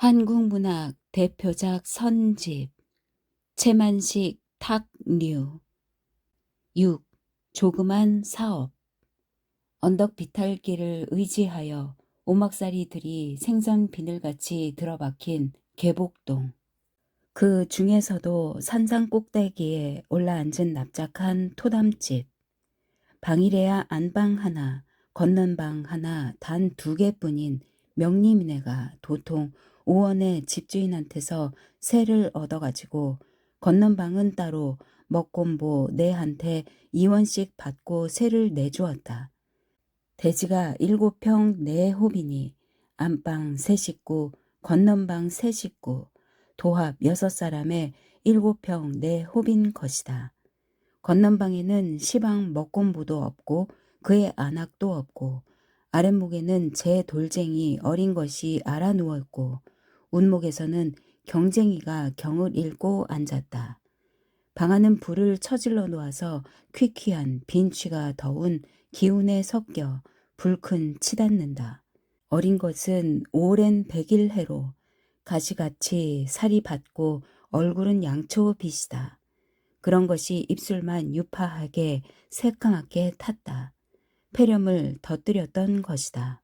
한국문학 대표작 선집 채만식 탁류 6. 조그만 사업 언덕 비탈길을 의지하여 오막살이들이 생선 비늘같이 들어박힌 계복동. 그 중에서도 산상 꼭대기에 올라앉은 납작한 토담집. 방이래야 안방 하나, 건넌방 하나 단 2개뿐인 명리미네가 도통 5원의 집주인한테서 세를 얻어가지고 건넌방은 따로 먹곤보 내한테 2원씩 받고 세를 내주었다. 대지가 7평 4호비니 안방 3식구, 건넌방 3식구, 도합 6사람의 7평 4호빈 것이다. 건넌방에는 시방 먹곤보도 없고 그의 안악도 없고 아랫목에는 제 돌쟁이 어린 것이 알아 누웠고 운목에서는 경쟁이가 경을 읽고 앉았다. 방 안은 불을 처질러 놓아서 퀴퀴한 빈취가 더운 기운에 섞여 불큰 치닫는다. 어린 것은 오랜 백일해로 가시같이 살이 받고 얼굴은 양초빛이다. 그런 것이 입술만 유파하게 새까맣게 탔다. 폐렴을 덧들였던 것이다.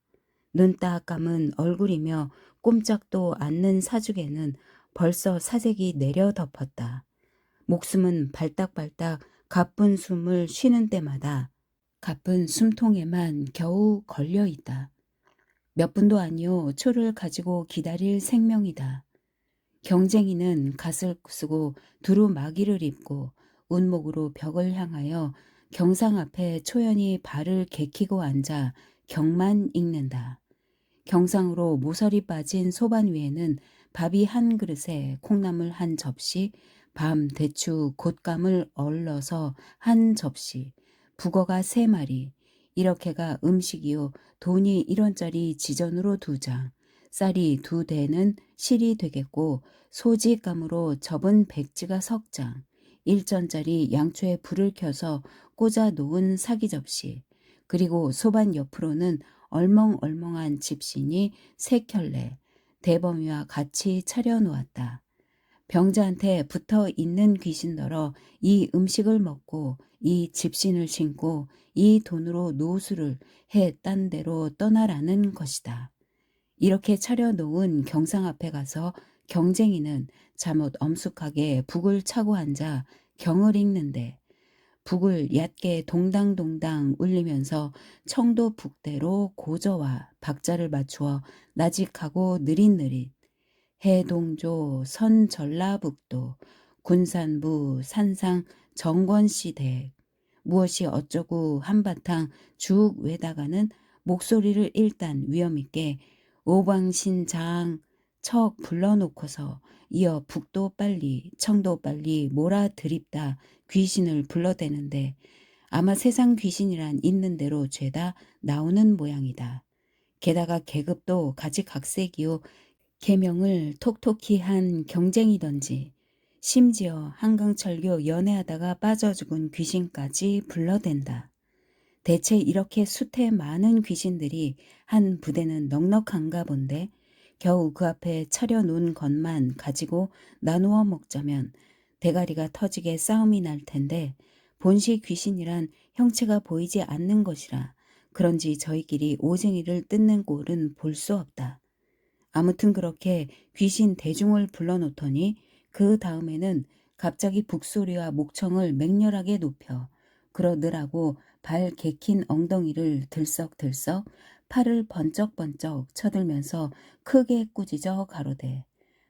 눈 딱 감은 얼굴이며 꼼짝도 않는 사죽에는 벌써 사색이 내려 덮었다. 목숨은 발딱발딱 가쁜 숨을 쉬는 때마다 가쁜 숨통에만 겨우 걸려있다. 몇 분도 아니오 초를 가지고 기다릴 생명이다. 경쟁이는 갓을 쓰고 두루마기를 입고 운목으로 벽을 향하여 경상 앞에 초연히 발을 개키고 앉아 경만 읽는다. 경상으로 모서리 빠진 소반 위에는 밥이 한 그릇에 콩나물 한 접시, 밤 대추 곶감을 얼러서 한 접시, 북어가 3마리, 이렇게가 음식이요 돈이 1원짜리 지전으로 2장, 쌀이 2대는 실이 되겠고 소지감으로 접은 백지가 석장, 1전짜리 양초에 불을 켜서 꽂아 놓은 사기 접시, 그리고 소반 옆으로는 얼멍얼멍한 집신이 3켤레, 대범이와 같이 차려놓았다. 병자한테 붙어 있는 귀신더러 이 음식을 먹고 이 집신을 신고 이 돈으로 노수를 해 딴 데로 떠나라는 것이다. 이렇게 차려놓은 경상 앞에 가서 경쟁이는 잠옷 엄숙하게 북을 차고 앉아 경을 읽는데 북을 얕게 동당동당 울리면서 청도 북대로 고저와 박자를 맞추어 나직하고 느릿느릿 해동조 선전라북도 군산부 산상 정권시대 무엇이 어쩌고 한바탕 쭉 외다가는 목소리를 일단 위험있게 오방신장 척 불러놓고서 이어 북도 빨리 청도 빨리 몰아들입다 귀신을 불러대는데 아마 세상 귀신이란 있는 대로 죄다 나오는 모양이다. 게다가 계급도 가지각색이요 계명을 톡톡히 한 경쟁이던지 심지어 한강철교 연애하다가 빠져 죽은 귀신까지 불러댄다. 대체 이렇게 숱해 많은 귀신들이 한 부대는 넉넉한가 본데 겨우 그 앞에 차려놓은 것만 가지고 나누어 먹자면 대가리가 터지게 싸움이 날 텐데 본시 귀신이란 형체가 보이지 않는 것이라 그런지 저희끼리 오쟁이를 뜯는 꼴은 볼 수 없다. 아무튼 그렇게 귀신 대중을 불러놓더니 그 다음에는 갑자기 북소리와 목청을 맹렬하게 높여 그러느라고 발 개킨 엉덩이를 들썩들썩 팔을 번쩍번쩍 쳐들면서 크게 꾸짖어 가로되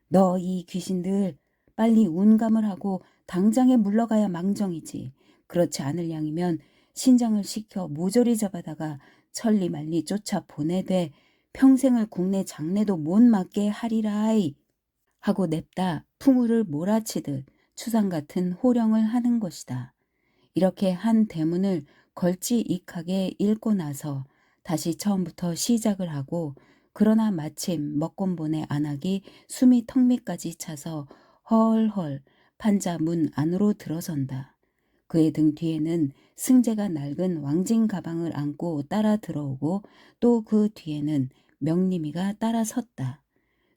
너 이 귀신들 빨리 운감을 하고 당장에 물러가야 망정이지. 그렇지 않을 양이면 신장을 시켜 모조리 잡아다가 천리말리 쫓아 보내되 평생을 국내 장례도 못 맞게 하리라이 하고 냅다 풍우를 몰아치듯 추상 같은 호령을 하는 것이다. 이렇게 한 대문을 걸찌익하게 읽고 나서 다시 처음부터 시작을 하고 그러나 마침 먹곤본의 안악이 숨이 턱 밑까지 차서 헐헐 판자 문 안으로 들어선다. 그의 등 뒤에는 승재가 낡은 왕진 가방을 안고 따라 들어오고 또 그 뒤에는 명림이가 따라 섰다.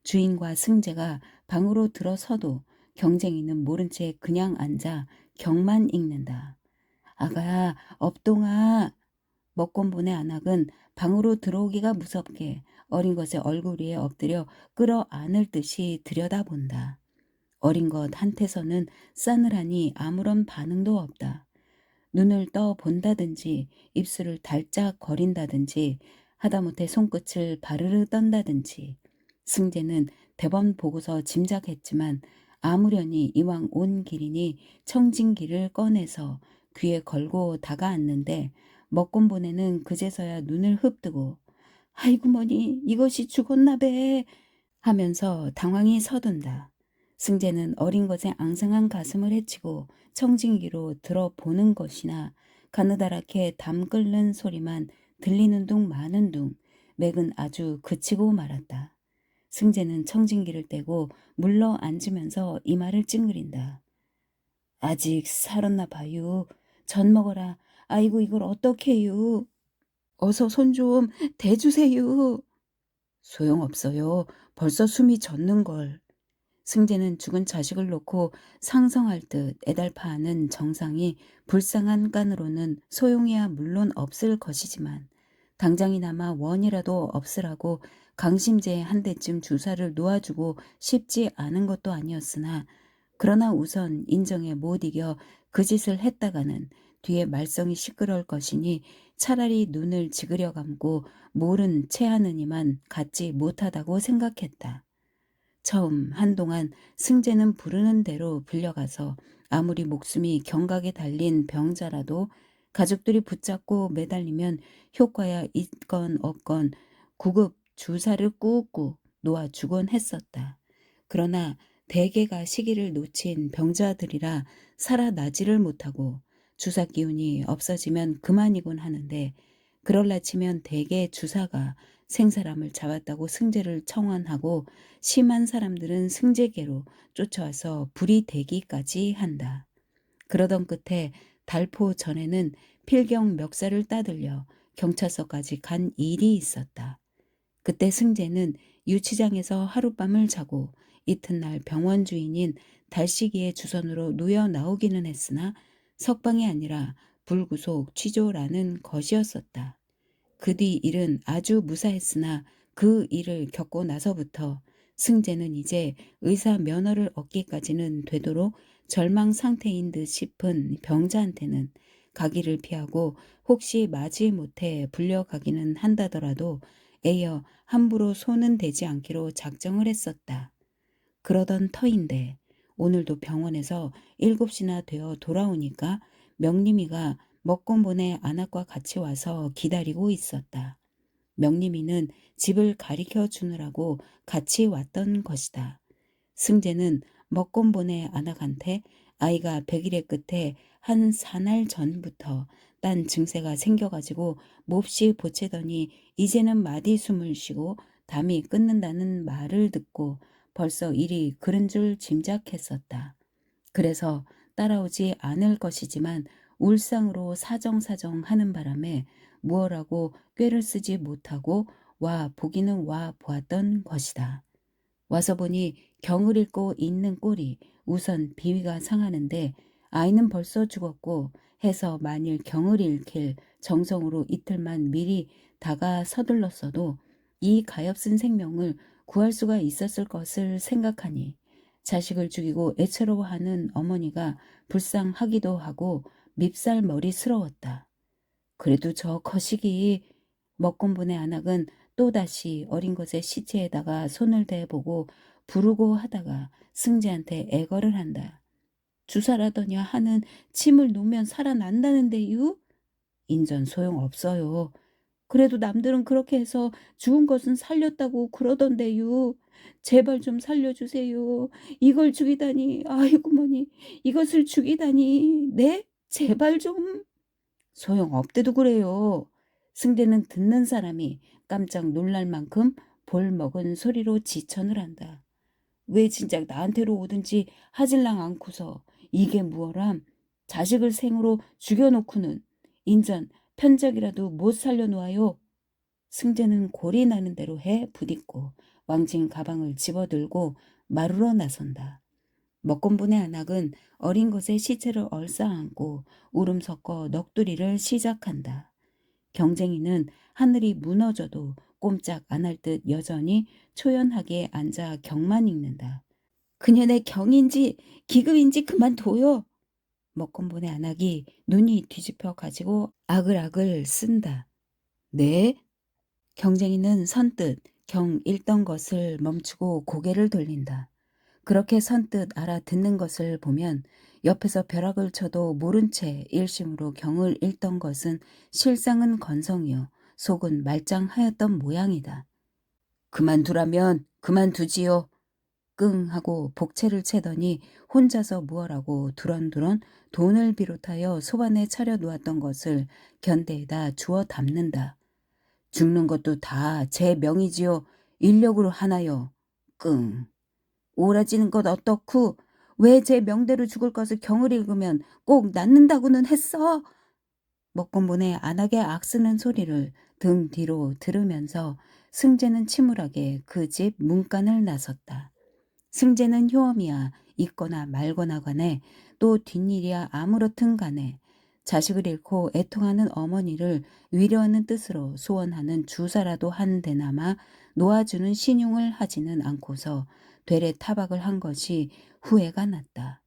주인과 승재가 방으로 들어서도 경쟁이는 모른 채 그냥 앉아 경만 읽는다. 아가야, 업동아. 먹곤보네 안악은 방으로 들어오기가 무섭게 어린 것의 얼굴 위에 엎드려 끌어안을 듯이 들여다본다. 어린 것 한테서는 싸늘하니 아무런 반응도 없다. 눈을 떠 본다든지 입술을 달짝 거린다든지 하다못해 손끝을 바르르 떤다든지 승재는 대번 보고서 짐작했지만 아무려니 이왕 온 길이니 청진기를 꺼내서 귀에 걸고 다가앉는데 먹곤보네는 그제서야 눈을 흡뜨고 아이고 머니 이것이 죽었나배 하면서 당황히 서둔다. 승재는 어린 것의 앙상한 가슴을 헤치고 청진기로 들어보는 것이나 가느다랗게 담 끓는 소리만 들리는 둥 마는 둥 맥은 아주 그치고 말았다. 승재는 청진기를 떼고 물러 앉으면서 이마를 찡그린다. 아직 살았나 봐요. 전 먹어라. 아이고 이걸 어떡해요. 어서 손 좀 대주세요. 소용없어요. 벌써 숨이 젖는걸. 승재는 죽은 자식을 놓고 상성할 듯 애달파하는 정상이 불쌍한 깐으로는 소용이야 물론 없을 것이지만 당장이나마 원이라도 없으라고 강심제에 한 대쯤 주사를 놓아주고 싶지 않은 것도 아니었으나 그러나 우선 인정에 못 이겨 그 짓을 했다가는 뒤에 말썽이 시끄러울 것이니 차라리 눈을 지그려 감고 모른 체하느니만 갖지 못하다고 생각했다. 처음 한동안 승재는 부르는 대로 불려가서 아무리 목숨이 경각에 달린 병자라도 가족들이 붙잡고 매달리면 효과야 있건 없건 구급 주사를 꾹꾹 놓아주곤 했었다. 그러나 대개가 시기를 놓친 병자들이라 살아나지를 못하고 주사 기운이 없어지면 그만이곤 하는데 그럴라 치면 대개 주사가 생사람을 잡았다고 승재를 청원하고 심한 사람들은 승재계로 쫓아와서 불이 되기까지 한다. 그러던 끝에 달포 전에는 필경 멱살을 따들려 경찰서까지 간 일이 있었다. 그때 승재는 유치장에서 하룻밤을 자고 이튿날 병원 주인인 달시기의 주선으로 누여 나오기는 했으나 석방이 아니라 불구속 취조라는 것이었었다. 그 뒤 일은 아주 무사했으나 그 일을 겪고 나서부터 승재는 이제 의사 면허를 얻기까지는 되도록 절망 상태인 듯 싶은 병자한테는 가기를 피하고 혹시 마지못해 불려가기는 한다더라도 애여 함부로 손은 대지 않기로 작정을 했었다. 그러던 터인데 오늘도 병원에서 7시나 되어 돌아오니까 명림이가 먹곤보네 안악과 같이 와서 기다리고 있었다. 명림이는 집을 가리켜 주느라고 같이 왔던 것이다. 승재는 먹곤보네 안악한테 아이가 100일의 끝에 한 4날 전부터 딴 증세가 생겨가지고 몹시 보채더니 이제는 마디 숨을 쉬고 담이 끊는다는 말을 듣고 벌써 일이 그른 줄 짐작했었다. 그래서 따라오지 않을 것이지만 울상으로 사정사정 하는 바람에 무엇라고 꾀를 쓰지 못하고 와 보기는 와 보았던 것이다. 와서 보니 경을 읽고 있는 꼴이 우선 비위가 상하는데 아이는 벌써 죽었고 해서 만일 경을 읽힐 정성으로 이틀만 미리 다가 서둘렀어도 이 가엾은 생명을 구할 수가 있었을 것을 생각하니 자식을 죽이고 애처로워하는 어머니가 불쌍하기도 하고 밉살머리스러웠다. 그래도 저 거시기 먹곤보네 안악은 또다시 어린 것의 시체에다가 손을 대보고 부르고 하다가 승재한테 애걸을 한다. 주사라더냐 하는 침을 놓으면 살아난다는데요? 인전 소용없어요. 그래도 남들은 그렇게 해서 죽은 것은 살렸다고 그러던데요. 제발 좀 살려주세요. 이걸 죽이다니. 아이고 머니 이것을 죽이다니. 네? 제발 좀. 소용없대도 그래요. 승대는 듣는 사람이 깜짝 놀랄 만큼 볼먹은 소리로 지천을 한다. 왜 진작 나한테로 오든지 하질랑 않고서 이게 무어람 자식을 생으로 죽여놓고는 인전 편작이라도 못 살려놓아요. 승재는 골이 나는 대로 해 부딛고 왕진 가방을 집어들고 마루로 나선다. 먹건분의 안악은 어린 것의 시체를 얼싸안고 울음 섞어 넋두리를 시작한다. 경쟁이는 하늘이 무너져도 꼼짝 안 할 듯 여전히 초연하게 앉아 경만 읽는다. 그녀의 경인지 기급인지 그만둬요. 먹건분의 안악이 눈이 뒤집혀 가지고 아글아글 쓴다. 네? 경쟁이는 선뜻 경 읽던 것을 멈추고 고개를 돌린다. 그렇게 선뜻 알아듣는 것을 보면 옆에서 벼락을 쳐도 모른 채 일심으로 경을 읽던 것은 실상은 건성이요 속은 말짱하였던 모양이다. 그만두라면 그만두지요. 끙 하고 복채를 채더니 혼자서 무얼하고 두런두런 돈을 비롯하여 소반에 차려 놓았던 것을 견대에다 주워 담는다. 죽는 것도 다 제 명이지요. 인력으로 하나요. 끙. 오라지는 것 어떻고 왜 제 명대로 죽을 것을 경을 읽으면 꼭 낫는다고는 했어. 먹건분의 안하게 악쓰는 소리를 등 뒤로 들으면서 승재는 침울하게 그 집 문간을 나섰다. 승재는 효험이야 있거나 말거나 간에 또 뒷일이야 아무렇든 간에 자식을 잃고 애통하는 어머니를 위로하는 뜻으로 소원하는 주사라도 한 대나마 놓아주는 신용을 하지는 않고서 되레 타박을 한 것이 후회가 났다.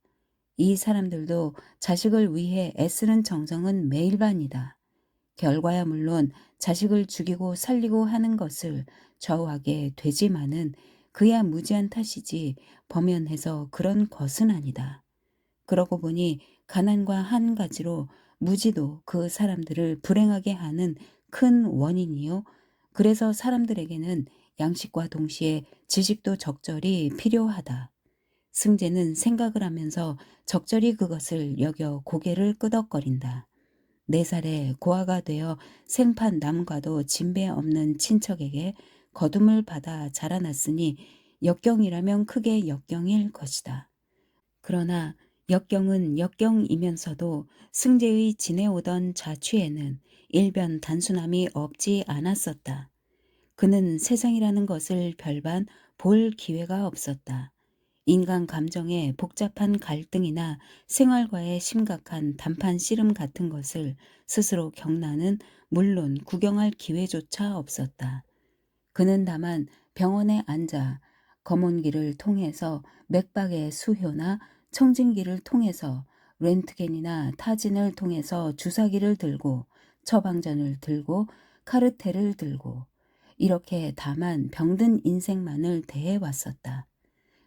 이 사람들도 자식을 위해 애쓰는 정성은 매일반이다. 결과야 물론 자식을 죽이고 살리고 하는 것을 좌우하게 되지만은 그야 무지한 탓이지 범연해서 그런 것은 아니다. 그러고 보니 가난과 한 가지로 무지도 그 사람들을 불행하게 하는 큰 원인이요. 그래서 사람들에게는 양식과 동시에 지식도 적절히 필요하다. 승재는 생각을 하면서 적절히 그것을 여겨 고개를 끄덕거린다. 4살에 고아가 되어 생판 남과도 진배 없는 친척에게 거둠을 받아 자라났으니 역경이라면 크게 역경일 것이다. 그러나 역경은 역경이면서도 승재의 지내오던 자취에는 일변 단순함이 없지 않았었다. 그는 세상이라는 것을 별반 볼 기회가 없었다. 인간 감정의 복잡한 갈등이나 생활과의 심각한 단판 씨름 같은 것을 스스로 경나는 물론 구경할 기회조차 없었다. 그는 다만 병원에 앉아 검은기를 통해서 맥박의 수효나 청진기를 통해서 렌트겐이나 타진을 통해서 주사기를 들고 처방전을 들고 카르텔을 들고 이렇게 다만 병든 인생만을 대해왔었다.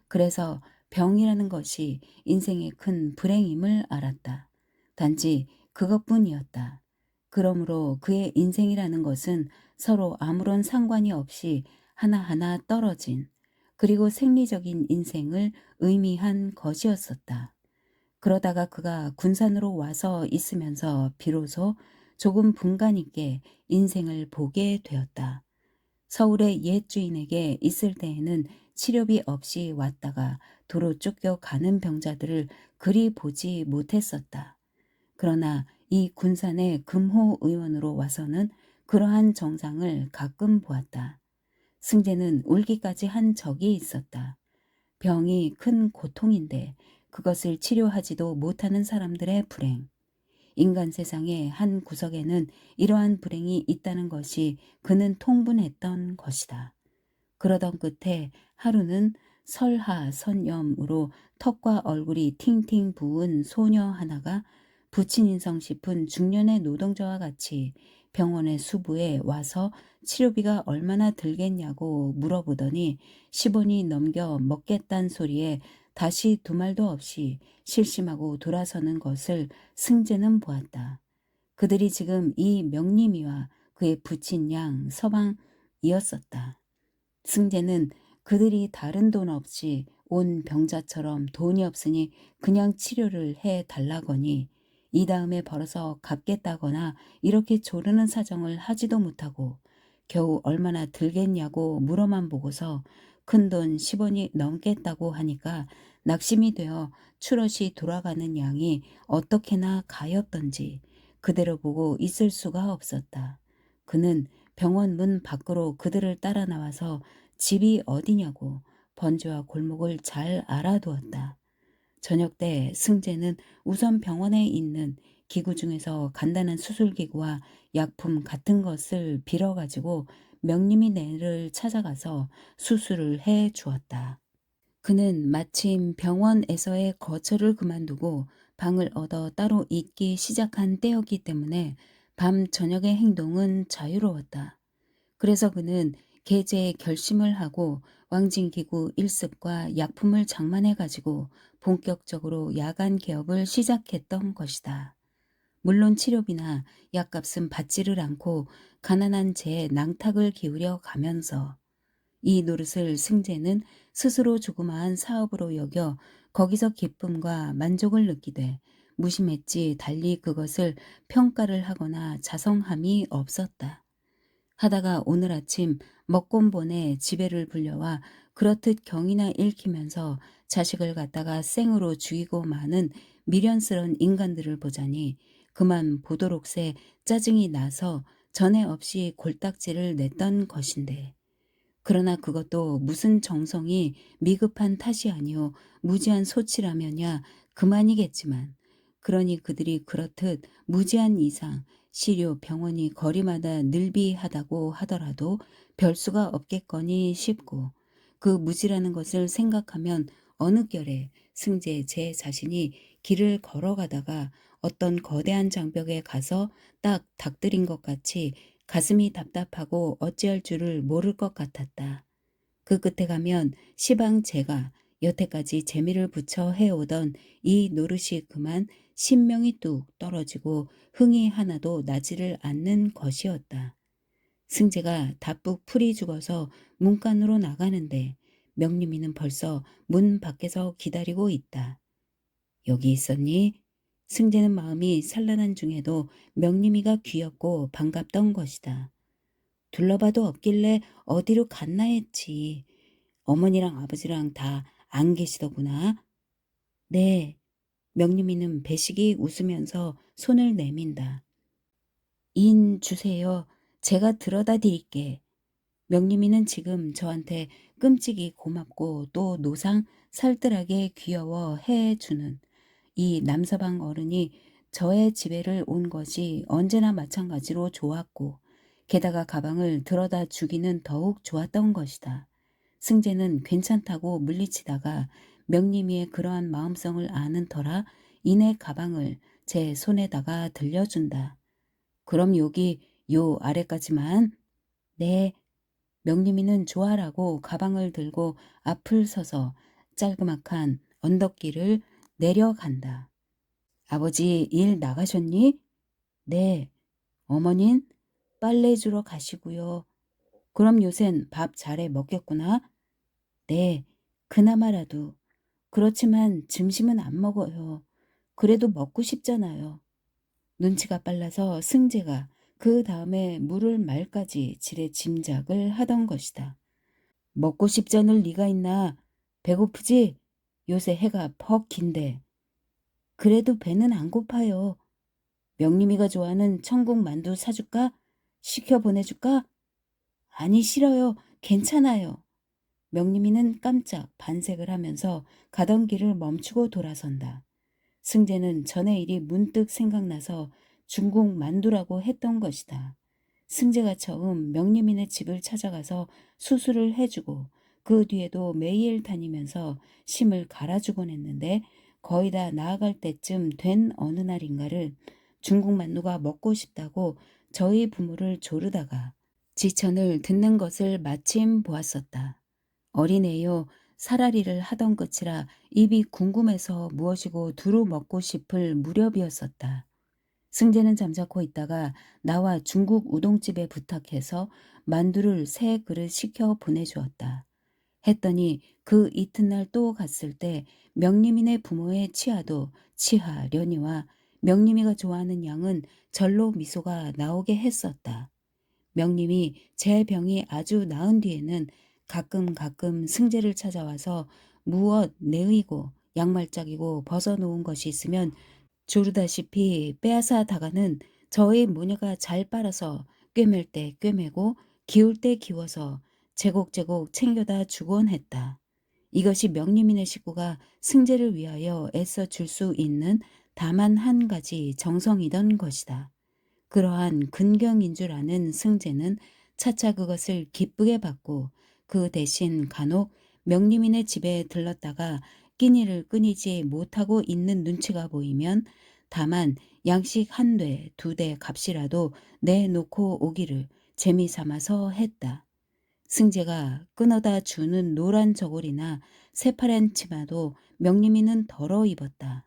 그래서 병이라는 것이 인생의 큰 불행임을 알았다. 단지 그것뿐이었다. 그러므로 그의 인생이라는 것은 서로 아무런 상관이 없이 하나하나 떨어진 그리고 생리적인 인생을 의미한 것이었었다. 그러다가 그가 군산으로 와서 있으면서 비로소 조금 분간 있게 인생을 보게 되었다. 서울의 옛 주인에게 있을 때에는 치료비 없이 왔다가 도로 쫓겨가는 병자들을 그리 보지 못했었다. 그러나 이 군산의 금호 의원으로 와서는 그러한 정상을 가끔 보았다. 승재는 울기까지 한 적이 있었다. 병이 큰 고통인데 그것을 치료하지도 못하는 사람들의 불행. 인간 세상의 한 구석에는 이러한 불행이 있다는 것이 그는 통분했던 것이다. 그러던 끝에 하루는 설하선염으로 턱과 얼굴이 팅팅 부은 소녀 하나가 부친인성 싶은 중년의 노동자와 같이 병원의 수부에 와서 치료비가 얼마나 들겠냐고 물어보더니 10원이 넘겨 먹겠단 소리에 다시 두말도 없이 실심하고 돌아서는 것을 승재는 보았다. 그들이 지금 이 명림이와 그의 부친 양 서방이었었다. 승재는 그들이 다른 돈 없이 온 병자처럼 돈이 없으니 그냥 치료를 해 달라거니 이 다음에 벌어서 갚겠다거나 이렇게 조르는 사정을 하지도 못하고 겨우 얼마나 들겠냐고 물어만 보고서 큰돈 10원이 넘겠다고 하니까 낙심이 되어 추러시 돌아가는 양이 어떻게나 가엾던지 그대로 보고 있을 수가 없었다. 그는 병원 문 밖으로 그들을 따라 나와서 집이 어디냐고 번지와 골목을 잘 알아두었다. 저녁 때 승재는 우선 병원에 있는 기구 중에서 간단한 수술기구와 약품 같은 것을 빌어가지고 명림이 네를 찾아가서 수술을 해 주었다. 그는 마침 병원에서의 거처를 그만두고 방을 얻어 따로 있기 시작한 때였기 때문에 밤 저녁의 행동은 자유로웠다. 그래서 그는 계제 결심을 하고 왕진기구 일습과 약품을 장만해 가지고 본격적으로 야간 개업을 시작했던 것이다. 물론 치료비나 약값은 받지를 않고 가난한 제 낭탁을 기울여 가면서 이 노릇을 승재는 스스로 조그마한 사업으로 여겨 거기서 기쁨과 만족을 느끼되 무심했지 달리 그것을 평가를 하거나 자성함이 없었다. 하다가 오늘 아침 먹곤본에 지배를 불려와 그렇듯 경이나 읽히면서 자식을 갖다가 생으로 죽이고 마는 미련스런 인간들을 보자니 그만 보도록새 짜증이 나서 전에 없이 골딱지를 냈던 것인데 그러나 그것도 무슨 정성이 미급한 탓이 아니오 무지한 소치라면야 그만이겠지만 그러니 그들이 그렇듯 무지한 이상 시료 병원이 거리마다 늘비하다고 하더라도 별수가 없겠거니 싶고 그 무지라는 것을 생각하면 어느 결에 승재 제 자신이 길을 걸어가다가 어떤 거대한 장벽에 가서 딱 닥들인 것 같이 가슴이 답답하고 어찌할 줄을 모를 것 같았다. 그 끝에 가면 시방 제가 여태까지 재미를 붙여 해오던 이 노릇이 그만 신명이 뚝 떨어지고 흥이 하나도 나지를 않는 것이었다. 승재가 다뿍 풀이 죽어서 문간으로 나가는데 명림이는 벌써 문 밖에서 기다리고 있다. 여기 있었니? 승재는 마음이 산란한 중에도 명림이가 귀엽고 반갑던 것이다. 둘러봐도 없길래 어디로 갔나 했지. 어머니랑 아버지랑 다 안 계시더구나. 네. 명림이는 배식이 웃으면서 손을 내민다. 인 주세요. 제가 들어다 드릴게. 명림이는 지금 저한테 끔찍이 고맙고 또 노상 살뜰하게 귀여워 해주는 이 남서방 어른이 저의 집에를 온 것이 언제나 마찬가지로 좋았고 게다가 가방을 들어다 주기는 더욱 좋았던 것이다. 승재는 괜찮다고 물리치다가 명림이의 그러한 마음성을 아는 터라 이내 가방을 제 손에다가 들려준다. 그럼 여기 요 아래까지만. 네. 명림이는 좋아라고 가방을 들고 앞을 서서 짤그막한 언덕길을 내려간다. 아버지 일 나가셨니? 네. 어머닌 빨래 주러 가시고요. 그럼 요샌 밥 잘해 먹겠구나? 네. 그나마라도. 그렇지만 점심은 안 먹어요. 그래도 먹고 싶잖아요. 눈치가 빨라서 승재가 그 다음에 물을 말까지 지레 짐작을 하던 것이다. 먹고 싶잖을 리가 있나? 배고프지? 요새 해가 퍽 긴데. 그래도 배는 안 고파요. 명림이가 좋아하는 천국 만두 사줄까? 시켜 보내줄까? 아니 싫어요. 괜찮아요. 명림이는 깜짝 반색을 하면서 가던 길을 멈추고 돌아선다. 승재는 전의 일이 문득 생각나서 중국 만두라고 했던 것이다. 승재가 처음 명림이네 집을 찾아가서 수술을 해주고 그 뒤에도 매일 다니면서 심을 갈아주곤 했는데 거의 다 나아갈 때쯤 된 어느 날인가를 중국 만두가 먹고 싶다고 저희 부모를 조르다가 지천을 듣는 것을 마침 보았었다. 어린애요 살아리를 하던 끝이라 입이 궁금해서 무엇이고 두루 먹고 싶을 무렵이었었다. 승재는 잠자코 있다가 나와 중국 우동집에 부탁해서 만두를 3그릇 시켜 보내주었다. 했더니 그 이튿날 또 갔을 때 명림이네 부모의 치아도 치하려니와 명림이가 좋아하는 양은 절로 미소가 나오게 했었다. 명림이 제 병이 아주 나은 뒤에는 가끔 승재를 찾아와서 무엇 내의고 양말짝이고 벗어놓은 것이 있으면 조르다시피 빼앗아 다가는 저의 모녀가 잘 빨아서 꿰맬 때 꿰매고 기울 때 기워서 제곡제곡 챙겨다 주곤 했다. 이것이 명림이네 식구가 승재를 위하여 애써 줄 수 있는 다만 한 가지 정성이던 것이다. 그러한 근경인 줄 아는 승재는 차차 그것을 기쁘게 받고 그 대신 간혹 명림이네 집에 들렀다가 끼니를 끊이지 못하고 있는 눈치가 보이면 다만 양식 한 대, 두 대 값이라도 내놓고 오기를 재미삼아서 했다. 승재가 끊어다 주는 노란 저고리나 새파란 치마도 명림이는 덜어 입었다.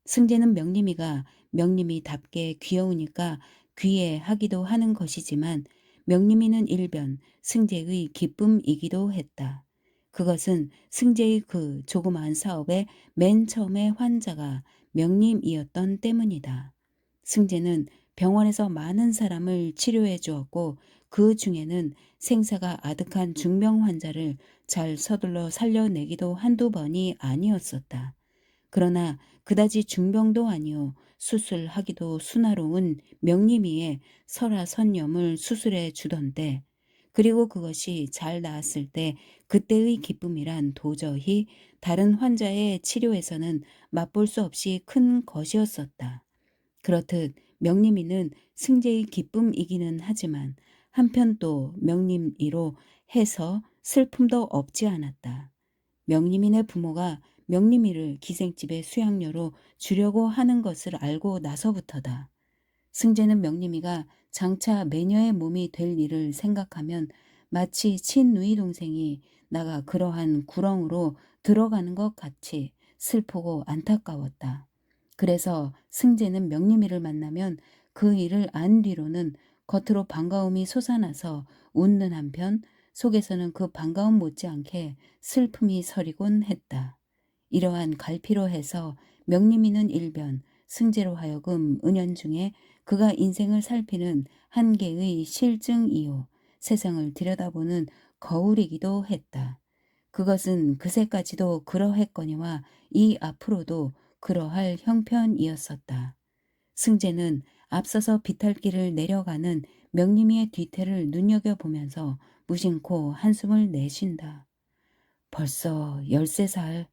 승재는 명림이가 명림이답게 귀여우니까 귀해하기도 하는 것이지만 명림이는 일변 승재의 기쁨이기도 했다. 그것은 승재의 그 조그마한 사업의 맨 처음의 환자가 명림이었던 때문이다. 승재는 병원에서 많은 사람을 치료해 주었고 그 중에는 생사가 아득한 중병 환자를 잘 서둘러 살려내기도 한두 번이 아니었었다. 그러나 그다지 중병도 아니요 수술하기도 순화로운 명림이의 설아선염을 수술해 주던데 그리고 그것이 잘 나았을 때 그때의 기쁨이란 도저히 다른 환자의 치료에서는 맛볼 수 없이 큰 것이었었다. 그렇듯 명림이는 승재의 기쁨이기는 하지만 한편 또 명림이로 해서 슬픔도 없지 않았다. 명림이네 부모가 명림이를 기생집에 수양료로 주려고 하는 것을 알고 나서부터다. 승재는 명림이가 장차 매녀의 몸이 될 일을 생각하면 마치 친누이 동생이 나가 그러한 구렁으로 들어가는 것 같이 슬프고 안타까웠다. 그래서 승재는 명림이를 만나면 그 일을 안 뒤로는 겉으로 반가움이 솟아나서 웃는 한편 속에서는 그 반가움 못지않게 슬픔이 서리곤 했다. 이러한 갈피로 해서 명림이는 일변 승재로 하여금 은연중에 그가 인생을 살피는 한계의 실증이요 세상을 들여다보는 거울이기도 했다. 그것은 그새까지도 그러했거니와 이 앞으로도 그러할 형편이었었다. 승재는 앞서서 비탈길을 내려가는 명림이의 뒤태를 눈여겨보면서 무심코 한숨을 내쉰다. 벌써 13살.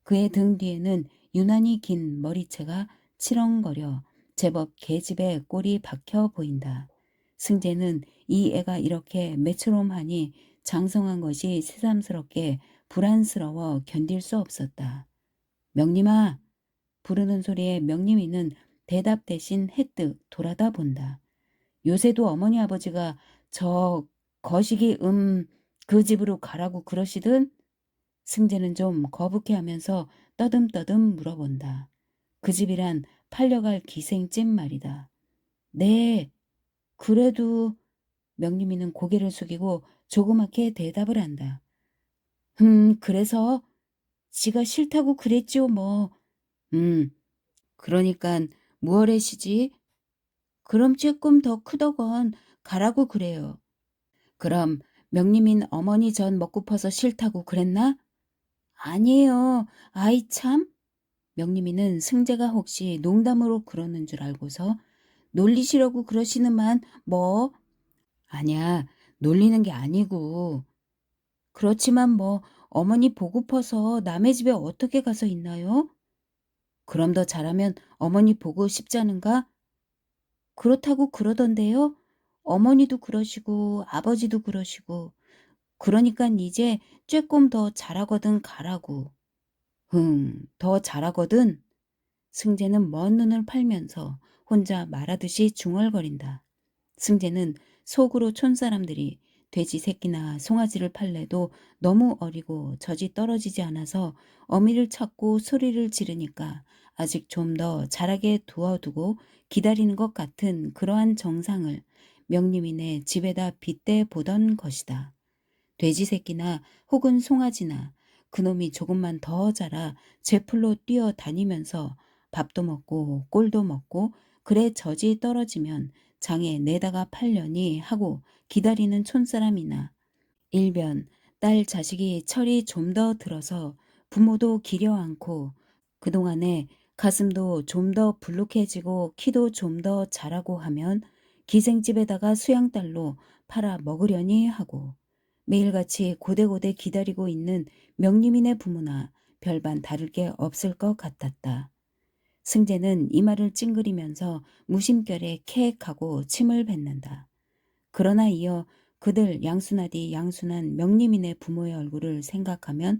그의 등 뒤에는 유난히 긴 머리채가 치렁거려 제법 계집에 꼴이 박혀 보인다. 승재는 이 애가 이렇게 메추롬하니 장성한 것이 새삼스럽게 불안스러워 견딜 수 없었다. 명림아! 부르는 소리에 명림이는 대답 대신 해뜩 돌아다 본다. 요새도 어머니 아버지가 저 거시기 그 집으로 가라고 그러시든? 승재는 좀 거북해하면서 떠듬떠듬 물어본다. 그 집이란 팔려갈 기생집 말이다. 네, 그래도 명림이는 고개를 숙이고 조그맣게 대답을 한다. 그래서 지가 싫다고 그랬지요 뭐. 그러니깐 무얼해시지? 그럼 조금 더 크더건 가라고 그래요. 그럼 명림인 어머니 전 먹고퍼서 싫다고 그랬나? 아니에요. 아이 참. 명림이는 승재가 혹시 농담으로 그러는 줄 알고서 놀리시려고 그러시는만 뭐. 아니야, 놀리는 게 아니고. 그렇지만 뭐 어머니 보고퍼서 남의 집에 어떻게 가서 있나요? 그럼 더 잘하면 어머니 보고 싶자는가? 그렇다고 그러던데요. 어머니도 그러시고 아버지도 그러시고. 그러니깐 이제 조금 더 잘하거든 가라고. 더 잘하거든. 승재는 먼 눈을 팔면서 혼자 말하듯이 중얼거린다. 승재는 속으로 촌사람들이 돼지 새끼나 송아지를 팔래도 너무 어리고 젖이 떨어지지 않아서 어미를 찾고 소리를 지르니까 아직 좀 더 자라게 두어두고 기다리는 것 같은 그러한 정상을 명림이네 집에다 빗대 보던 것이다. 돼지 새끼나 혹은 송아지나 그놈이 조금만 더 자라 제풀로 뛰어다니면서 밥도 먹고 꼴도 먹고 그래 젖이 떨어지면 장에 내다가 팔려니 하고 기다리는 촌사람이나 일변 딸 자식이 철이 좀 더 들어서 부모도 기려 않고 그동안에 가슴도 좀 더 불룩해지고 키도 좀 더 자라고 하면 기생집에다가 수양딸로 팔아 먹으려니 하고 매일같이 고대고대 기다리고 있는 명리민의 부모나 별반 다를 게 없을 것 같았다. 승재는 이마를 찡그리면서 무심결에 캐액하고 침을 뱉는다. 그러나 이어 그들 양순하디 양순한 명리민의 부모의 얼굴을 생각하면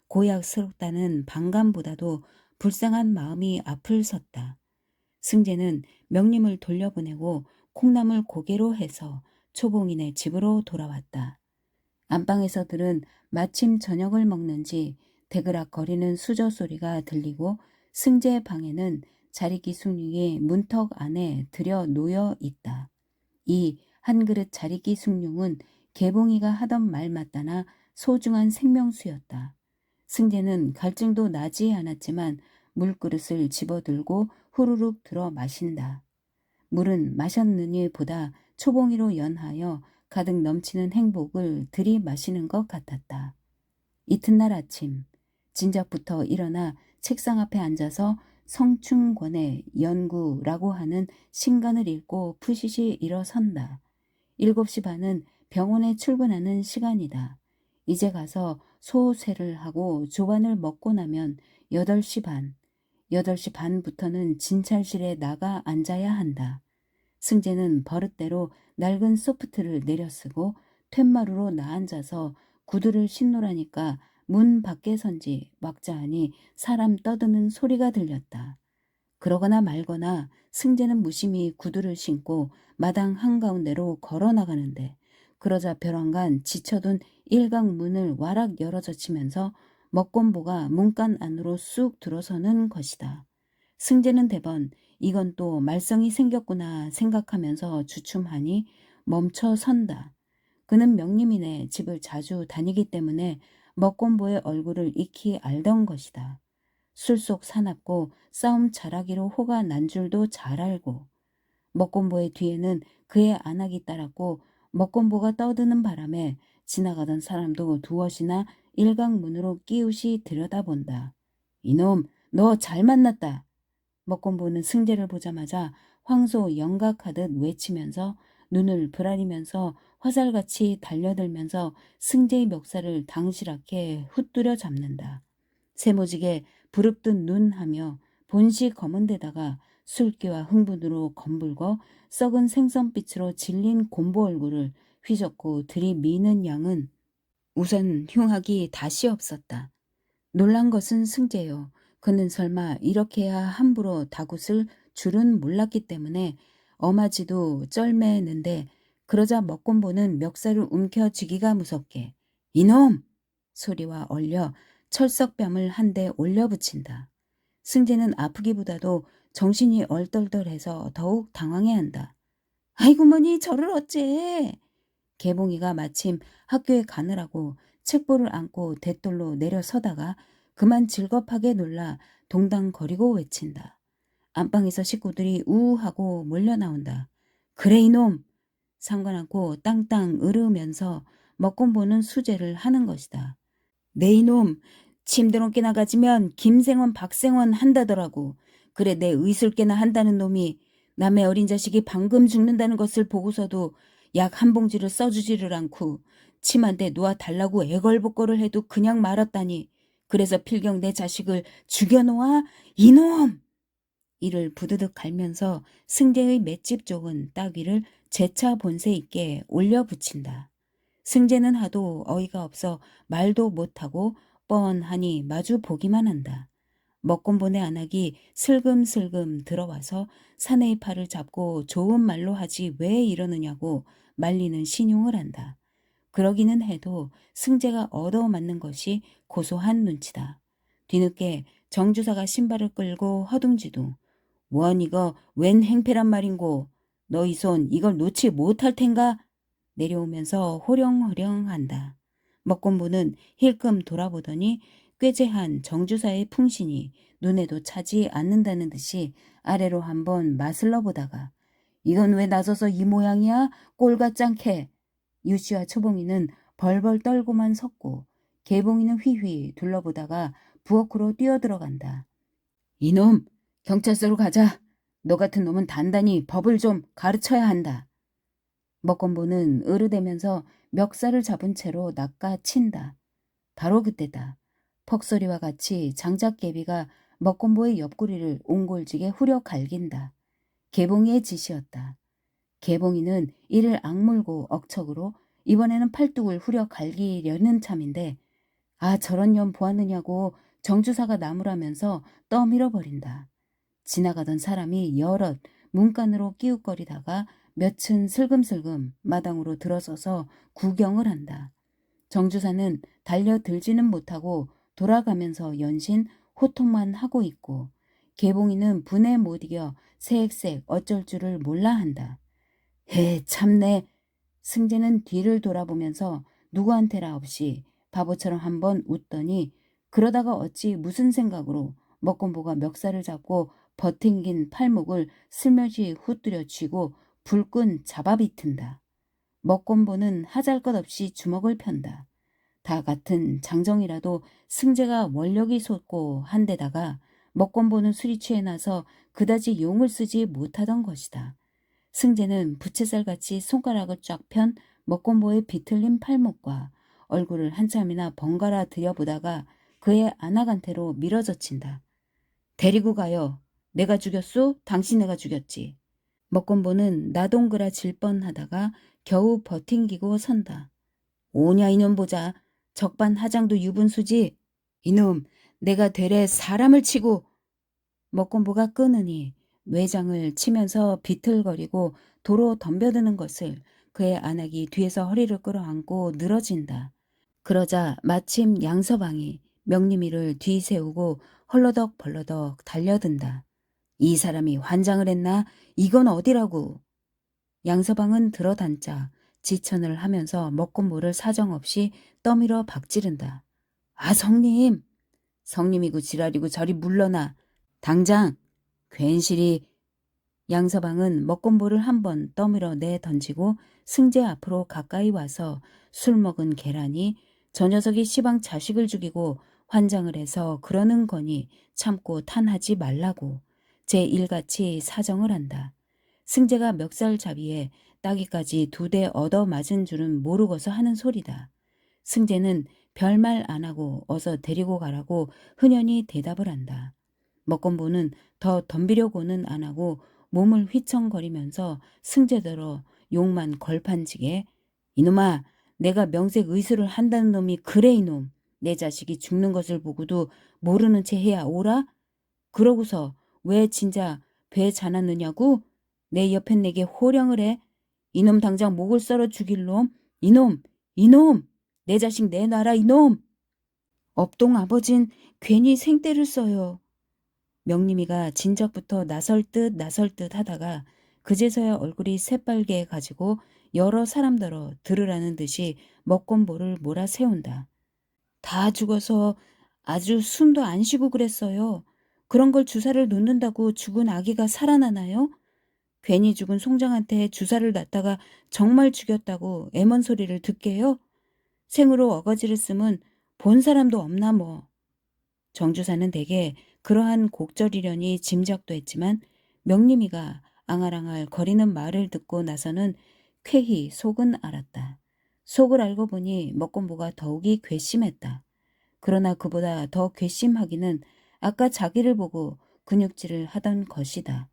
고약스럽다는 반감보다도 불쌍한 마음이 앞을 섰다. 승재는 명림을 돌려보내고 콩나물 고개로 해서 초봉이네 집으로 돌아왔다. 안방에서 들은 마침 저녁을 먹는지 대그락거리는 수저 소리가 들리고 승재의 방에는 자리기 숭늉이 문턱 안에 들여 놓여 있다. 이 한 그릇 자리기 숭늉은 개봉이가 하던 말 맞다나 소중한 생명수였다. 승재는 갈증도 나지 않았지만 물그릇을 집어들고 후루룩 들어 마신다. 물은 마셨느니 보다 초봉이로 연하여 가득 넘치는 행복을 들이마시는 것 같았다. 이튿날 아침 진작부터 일어나 책상 앞에 앉아서 성충권의 연구라고 하는 신간을 읽고 푸시시 일어선다. 7시 반은 병원에 출근하는 시간이다. 이제 가서 소세를 하고 조반을 먹고 나면 8시 반, 8시 반부터는 진찰실에 나가 앉아야 한다. 승재는 버릇대로 낡은 소프트를 내려쓰고 툇마루로 나앉아서 구두를 신노라니까 문 밖에 선지 막자하니 사람 떠드는 소리가 들렸다. 그러거나 말거나 승재는 무심히 구두를 신고 마당 한가운데로 걸어 나가는데 그러자 벼랑간 지쳐둔 일각 문을 와락 열어젖히면서 먹건보가 문간 안으로 쑥 들어서는 것이다. 승재는 대번 이건 또 말썽이 생겼구나 생각하면서 주춤하니 멈춰 선다. 그는 명림이네 집을 자주 다니기 때문에 먹건보의 얼굴을 익히 알던 것이다. 술속 사납고 싸움 잘하기로 호가 난 줄도 잘 알고 먹건보의 뒤에는 그의 안악이 따랐고 먹건보가 떠드는 바람에 지나가던 사람도 두엇이나 일각문으로 끼우시 들여다본다. 이놈 너 잘 만났다. 먹건보는 승재를 보자마자 황소 영각하듯 외치면서 눈을 부라리면서 화살같이 달려들면서 승재의 멱살을 당실하게 흩두려 잡는다. 세모지게 부릅뜬 눈하며 본시 검은 데다가 술기와 흥분으로 검붉어 썩은 생선빛으로 질린 곰보 얼굴을 휘젓고 들이미는 양은 우선 흉악이 다시 없었다. 놀란 것은 승재요. 그는 설마 이렇게야 함부로 다굿을 줄은 몰랐기 때문에 엄하지도 쩔매는데 그러자 먹곤보는 멱살을 움켜쥐기가 무섭게 이놈! 소리와 얼려 철석뺨을 한 대 올려붙인다. 승재는 아프기보다도 정신이 얼떨떨해서 더욱 당황해한다. 아이고머니 저를 어째? 개봉이가 마침 학교에 가느라고 책보를 안고 대돌로 내려서다가 그만 질겁하게 놀라 동당거리고 외친다. 안방에서 식구들이 우하고 몰려나온다. 그래 이놈! 상관않고 땅땅 으르면서 먹곤보는 수제를 하는 것이다. 내 이놈! 침대롱 깨나 가지면 김생원 박생원 한다더라고. 그래 내 의술깨나 한다는 놈이 남의 어린 자식이 방금 죽는다는 것을 보고서도 약 한 봉지를 써주지를 않고 침한테 놓아달라고 애걸복걸을 해도 그냥 말았다니. 그래서 필경 내 자식을 죽여놓아? 이놈! 이를 부드득 갈면서 승재의 맷집 쪽은 따귀를 재차 본세 있게 올려붙인다. 승재는 하도 어이가 없어 말도 못하고 뻔하니 마주 보기만 한다. 먹곤보네 안악이 슬금슬금 들어와서 사내의 팔을 잡고 좋은 말로 하지 왜 이러느냐고 말리는 신용을 한다. 그러기는 해도 승재가 얻어맞는 것이 고소한 눈치다. 뒤늦게 정주사가 신발을 끌고 허둥지둥 뭐한 이거 웬 행패란 말인고 너희 손 이걸 놓지 못할 텐가 내려오면서 호령호령한다. 먹곤보는 힐끔 돌아보더니 꾀재한 정주사의 풍신이 눈에도 차지 않는다는 듯이 아래로 한번 맞슬러 보다가 이건 왜 나서서 이 모양이야? 꼴같 짱캐. 유씨와 초봉이는 벌벌 떨고만 섰고 개봉이는 휘휘 둘러보다가 부엌으로 뛰어들어간다. 이놈! 경찰서로 가자. 너 같은 놈은 단단히 법을 좀 가르쳐야 한다. 먹건보는 으르대면서 멱살을 잡은 채로 낚아친다. 바로 그때다. 퍽소리와 같이 장작개비가 먹건보의 옆구리를 옹골지게 후려 갈긴다. 개봉이의 짓이었다. 개봉이는 이를 악물고 억척으로 이번에는 팔뚝을 후려 갈기려는 참인데 저런 년 보았느냐고 정주사가 나무라면서 떠밀어버린다. 지나가던 사람이 여럿 문간으로 끼웃거리다가 몇은 슬금슬금 마당으로 들어서서 구경을 한다. 정주사는 달려들지는 못하고 돌아가면서 연신 호통만 하고 있고 개봉이는 분에 못 이겨 새액새액 어쩔 줄을 몰라 한다. 참내. 승재는 뒤를 돌아보면서 누구한테라 없이 바보처럼 한번 웃더니 그러다가 어찌 무슨 생각으로 먹건보가 멱살을 잡고 버팅긴 팔목을 슬며시 후뜨려 쥐고 불끈 잡아비튼다. 먹건보는 하잘것없이 주먹을 편다. 다 같은 장정이라도 승재가 원력이 솟고 한데다가 먹건보는 술이 취해 나서 그다지 용을 쓰지 못하던 것이다. 승재는 부채살같이 손가락을 쫙 편 먹건보의 비틀린 팔목과 얼굴을 한참이나 번갈아 들여보다가 그의 아나간테로 밀어젖힌다. 데리고 가요. 내가 죽였소? 당신네가 죽였지. 먹건보는 나동그라 질 뻔하다가 겨우 버팅기고 선다. 오냐 이놈 보자. 적반하장도 유분수지. 이놈 내가 되레 사람을 치고. 먹건보가 끄느니 외장을 치면서 비틀거리고 도로 덤벼드는 것을 그의 안악이 뒤에서 허리를 끌어안고 늘어진다. 그러자 마침 양서방이 명림이를 뒤세우고 헐러덕 벌러덕 달려든다. 이 사람이 환장을 했나? 이건 어디라고? 양서방은 들어단자 지천을 하면서 먹건보를 사정없이 떠밀어 박지른다. 성님! 성님이고 지랄이고 저리 물러나. 당장! 괜시리. 양서방은 먹건보를 한번 떠밀어 내던지고 승재 앞으로 가까이 와서 술 먹은 계란이 저 녀석이 시방 자식을 죽이고 환장을 해서 그러는 거니 참고 탄하지 말라고 제1같이 사정을 한다. 승재가 멱살잡이에 따기까지 2대 얻어맞은 줄은 모르고서 하는 소리다. 승재는 별말 안 하고 어서 데리고 가라고 흔연히 대답을 한다. 먹건보는 더 덤비려고는 안 하고 몸을 휘청거리면서 승재더러 욕만 걸판지게 이놈아 내가 명색 의술을 한다는 놈이 그래 이놈. 내 자식이 죽는 것을 보고도 모르는 채 해야 오라? 그러고서 왜 진짜 배 자났느냐고? 내 옆엔 내게 호령을 해. 이놈 당장 목을 썰어 죽일 놈. 이놈! 이놈! 내 자식 내놔라 이놈! 업동 아버진 괜히 생떼를 써요. 명림이가 진작부터 나설 듯 하다가 그제서야 얼굴이 새빨개 가지고 여러 사람더러 들으라는 듯이 먹건보를 몰아세운다. 다 죽어서 아주 숨도 안 쉬고 그랬어요. 그런 걸 주사를 놓는다고 죽은 아기가 살아나나요? 괜히 죽은 송장한테 주사를 놨다가 정말 죽였다고 애먼 소리를 듣게요? 생으로 어거지를 쓰면 본 사람도 없나 뭐. 정주사는 대개 그러한 곡절이려니 짐작도 했지만 명림이가 앙알앙알 거리는 말을 듣고 나서는 쾌히 속은 알았다. 속을 알고 보니 먹건보가 더욱이 괘씸했다. 그러나 그보다 더 괘씸하기는 아까 자기를 보고 근육질을 하던 것이다.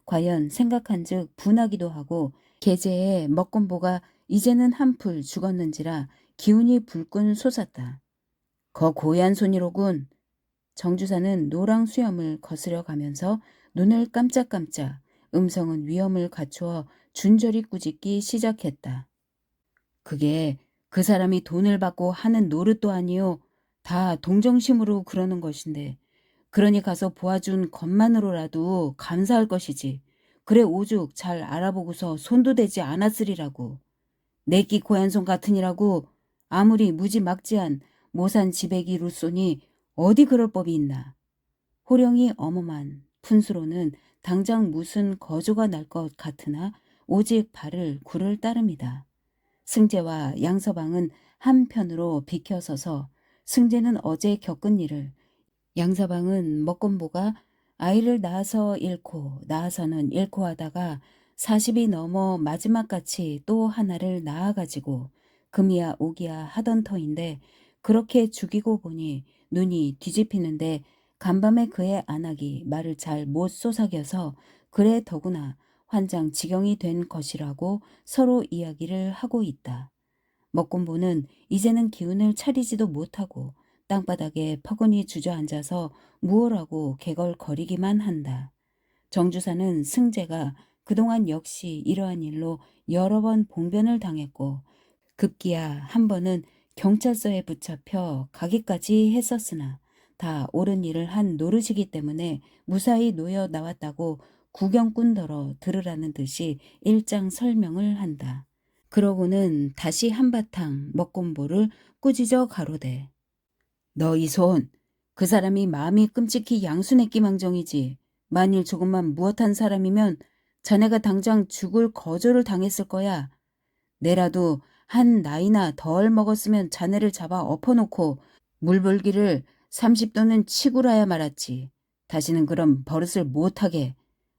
과연 생각한즉 분하기도 하고 계제에 먹건보가 이제는 한풀 죽었는지라 기운이 불끈 솟았다. 거 고얀 손이로군. 정주사는 노랑 수염을 거스려 가면서 눈을 깜짝깜짝 음성은 위험을 갖추어 준저리 꾸짖기 시작했다. 그게 그 사람이 돈을 받고 하는 노릇도 아니요. 다 동정심으로 그러는 것인데 그러니 가서 보아준 것만으로라도 감사할 것이지. 그래 오죽 잘 알아보고서 손도 대지 않았으리라고. 내끼 고얀 손 같으니라고 아무리 무지막지한 모산 지배기 루소니 어디 그럴 법이 있나. 호령이 어머만 푼수로는 당장 무슨 거조가 날 것 같으나 오직 발을 굴을 따름이다. 승재와 양서방은 한편으로 비켜서서 승재는 어제 겪은 일을 양서방은 먹건보가 아이를 낳아서 잃고 낳아서는 잃고 하다가 40이 넘어 마지막같이 또 하나를 낳아가지고 금이야 오기야 하던 터인데 그렇게 죽이고 보니 눈이 뒤집히는데 간밤에 그의 안악이 말을 잘 못 쏘사겨서 그래 더구나 환장지경이 된 것이라고 서로 이야기를 하고 있다. 먹곤보는 이제는 기운을 차리지도 못하고 땅바닥에 퍼근히 주저앉아서 무엇라고 개걸거리기만 한다. 정주사는 승재가 그동안 역시 이러한 일로 여러 번 봉변을 당했고 급기야 한 번은 경찰서에 붙잡혀 가기까지 했었으나 다 옳은 일을 한 노릇이기 때문에 무사히 놓여 나왔다고 구경꾼더러 들으라는 듯이 일장 설명을 한다. 그러고는 다시 한바탕 먹곤보를 꾸짖어 가로되 너 이 손, 그 사람이 마음이 끔찍히 양순했기 망정이지. 만일 조금만 무엇한 사람이면 자네가 당장 죽을 거조를 당했을 거야. 내라도 한 나이나 덜 먹었으면 자네를 잡아 엎어놓고 물불기를 30도는 치고라야 말았지. 다시는 그런 버릇을 못하게.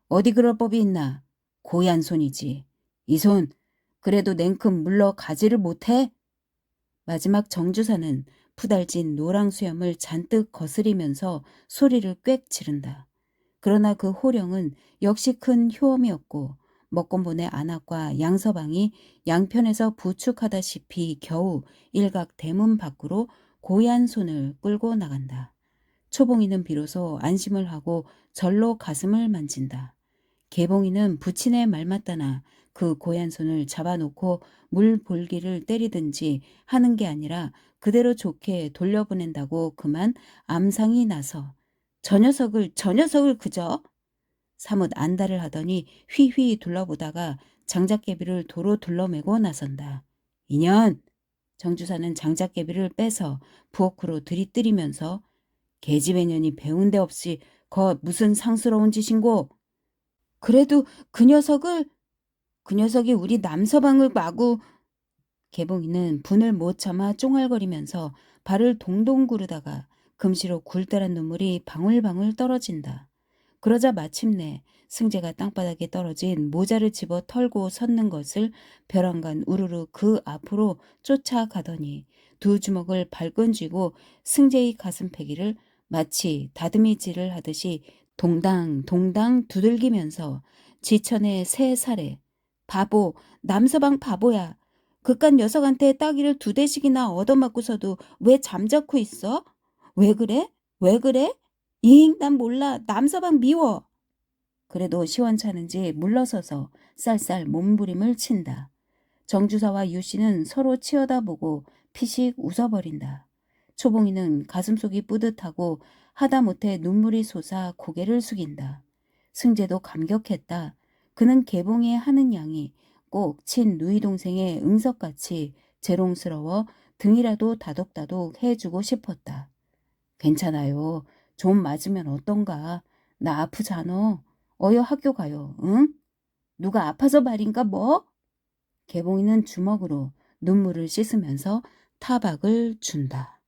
어디 그럴 법이 있나. 고얀 손이지. 이 손, 그래도 냉큼 물러가지를 못해? 마지막 정주사는 푸달진 노랑 수염을 잔뜩 거스리면서 소리를 꽥 지른다. 그러나 그 호령은 역시 큰 효험이었고 먹건본의 안악과 양서방이 양편에서 부축하다시피 겨우 일각 대문 밖으로 고얀 손을 끌고 나간다. 초봉이는 비로소 안심을 하고 절로 가슴을 만진다. 개봉이는 부친의 말 맞다나 그 고얀 손을 잡아놓고 물 볼기를 때리든지 하는 게 아니라 그대로 좋게 돌려보낸다고 그만 암상이 나서 저 녀석을 그저 사뭇 안달을 하더니 휘휘 둘러보다가 장작개비를 도로 둘러매고 나선다. 인연! 정주사는 장작개비를 빼서 부엌으로 들이뜨리면서 계집애 년이 배운 데 없이 거 무슨 상스러운 짓인고. 그래도 그 녀석이 우리 남서방을 마구. 개봉이는 분을 못 참아 쫑알거리면서 발을 동동 구르다가 금시로 굴다란 눈물이 방울방울 떨어진다. 그러자 마침내 승재가 땅바닥에 떨어진 모자를 집어 털고 섰는 것을 벼랑간 우르르 그 앞으로 쫓아가더니 두 주먹을 발끈 쥐고 승재의 가슴패기를 마치 다듬이질을 하듯이 동당 두들기면서 지천의 새 살에 바보, 남서방 바보야. 그깟 녀석한테 따기를 2대씩이나 얻어맞고서도 왜 잠자코 있어? 왜 그래? 왜 그래? 잉, 난 몰라. 남서방 미워. 그래도 시원찮은지 물러서서 쌀쌀 몸부림을 친다. 정주사와 유씨는 서로 치여다보고 피식 웃어버린다. 초봉이는 가슴속이 뿌듯하고 하다못해 눈물이 솟아 고개를 숙인다. 승재도 감격했다. 그는 개봉에 하는 양이 꼭 친 누이 동생의 응석같이 재롱스러워 등이라도 다독다독 해주고 싶었다. 괜찮아요. 좀 맞으면 어떤가. 나 아프잖아. 어여 학교 가요. 응? 누가 아파서 말인가 뭐? 개봉이는 주먹으로 눈물을 씻으면서 타박을 준다.